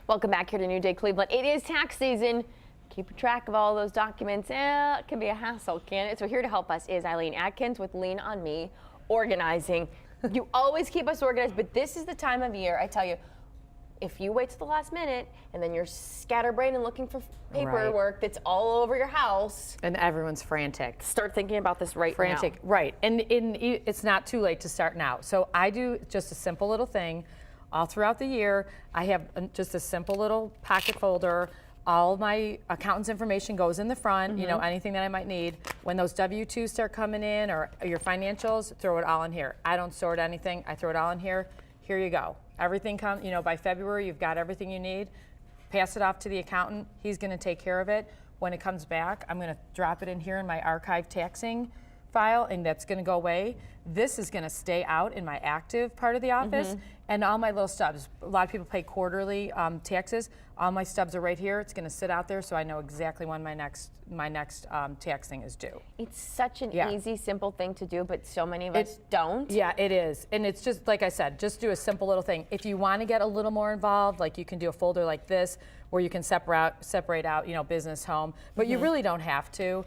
Welcome back here to New Day Cleveland. It is tax season. Keep track of all those documents. It can be a hassle, can't it? So here to help us is Eileen Atkins with Lean on Me Organizing. You always keep us organized, but this is the time of year, I tell you, if you wait till the last minute and then you're scatterbrained and looking for paperwork that's all over your house. And everyone's frantic. Start thinking about this right now. Right. And it's not too late to start now. So I do just a simple little thing. All throughout the year, I have just a simple little pocket folder. All my accountant's information goes in the front, you know, anything that I might need. When those W-2s start coming in or your financials, throw it all in here. I don't sort anything. I throw it all in here. Here you go. Everything comes, you know, by February, you've got everything you need. Pass it off to the accountant. He's going to take care of it. When it comes back, I'm going to drop it in here in my archive taxing file, and that's going to go away. This is going to stay out in my active part of the office, and all my little stubs. A lot of people pay quarterly taxes. All my stubs are right here. It's going to sit out there, so I know exactly when my next taxing is due. It's such an easy, simple thing to do, but so many of us don't. Yeah, it is, and it's just like I said, just do a simple little thing. If you want to get a little more involved, like you can do a folder like this, where you can separate out, you know, business, home, but you really don't have to.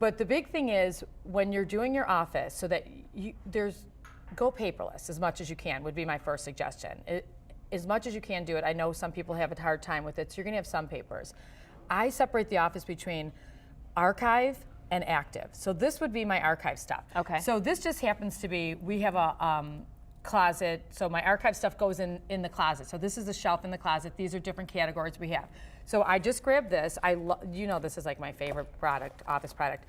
But the big thing is when you're doing your office, so that go paperless as much as you can would be my first suggestion. As much as you can do it. I know some people have a hard time with it, so you're going to have some papers. I separate the office between archive and active. So this would be my archive stuff. Okay. So this just happens to be, we have a closet, so my archive stuff goes in the closet. So this is the shelf in the closet. These are different categories we have. So I just grabbed this. You know, this is like my favorite product, office product.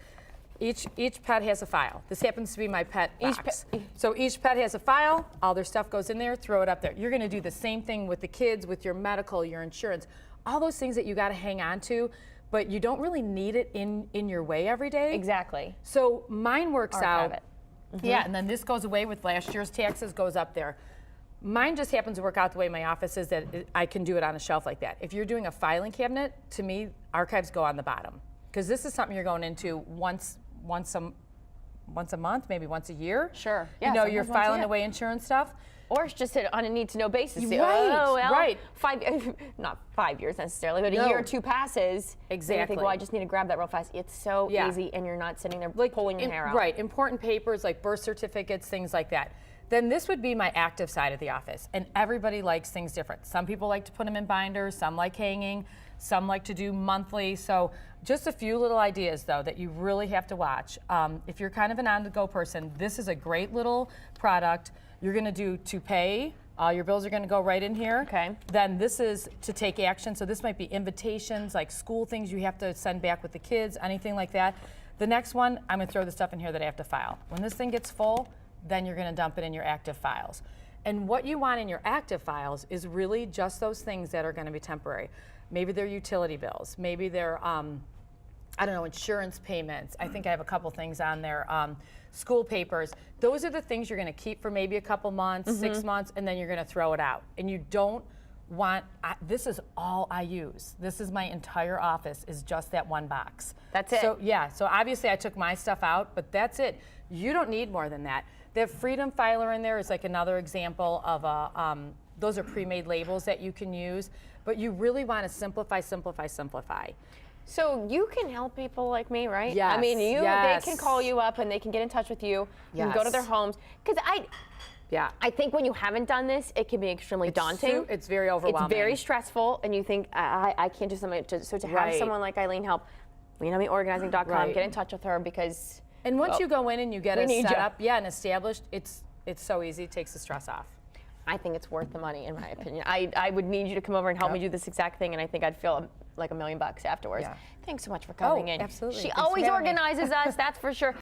Each pet has a file. This happens to be my pet box. So each pet has a file. All their stuff goes in there. Throw it up there. You're going to do the same thing with the kids, with your medical, your insurance, all those things that you got to hang on to, but you don't really need it in your way every day. Exactly. So mine works Archive out. it. Yeah, and then this goes away with last year's taxes, goes up there. Mine just happens to work out the way my office is, that I can do it on a shelf like that. If you're doing a filing cabinet, to me, archives go on the bottom, because this is something you're going into once a month, maybe once a year. Sure. Yeah, you know, you're filing away insurance stuff. Or it's just on a need-to-know basis. Right, oh, well, right. Not 5 years necessarily, but a year or two passes. Exactly. And you think, well, I just need to grab that real fast. It's so easy, and you're not sitting there like pulling your hair out. Right. Important papers like birth certificates, things like that. Then this would be my active side of the office, and everybody likes things different. Some people like to put them in binders, some like hanging, some like to do monthly. So just a few little ideas, though, that you really have to watch. If you're kind of an on-the-go person, this is a great little product. You're going to do to pay. All your bills are going to go right in here. Okay. Then this is to take action. So this might be invitations, like school things you have to send back with the kids, anything like that. The next one, I'm going to throw the stuff in here that I have to file. When this thing gets full, then you're going to dump it in your active files. And what you want in your active files is really just those things that are going to be temporary. Maybe they're utility bills. Maybe they're, I don't know, insurance payments. I think I have a couple things on there. School papers. Those are the things you're going to keep for maybe a couple months, 6 months, and then you're going to throw it out. And you don't want, this is all I use. This is my entire office, is just that one box. That's it. So yeah, so obviously I took my stuff out, but that's it. You don't need more than that. The Freedom Filer in there is like another example of a, those are pre-made labels that you can use, but you really want to simplify, simplify, simplify. So you can help people like me, right? Yes. I mean, they can call you up and they can get in touch with you. You can go to their homes. Because I think when you haven't done this, it can be extremely daunting. It's very overwhelming. It's very stressful, and you think, I can't do something. So to have someone like Eileen help, LeanOnMeOrganizing.com, get in touch with her, because... And once you go in and you get it set up, and established, it's so easy. It takes the stress off. I think it's worth the money, in my opinion. I would need you to come over and help me do this exact thing, and I think I'd feel like $1 million afterwards. Thanks so much for coming in. Absolutely. She always organizes us, that's for sure.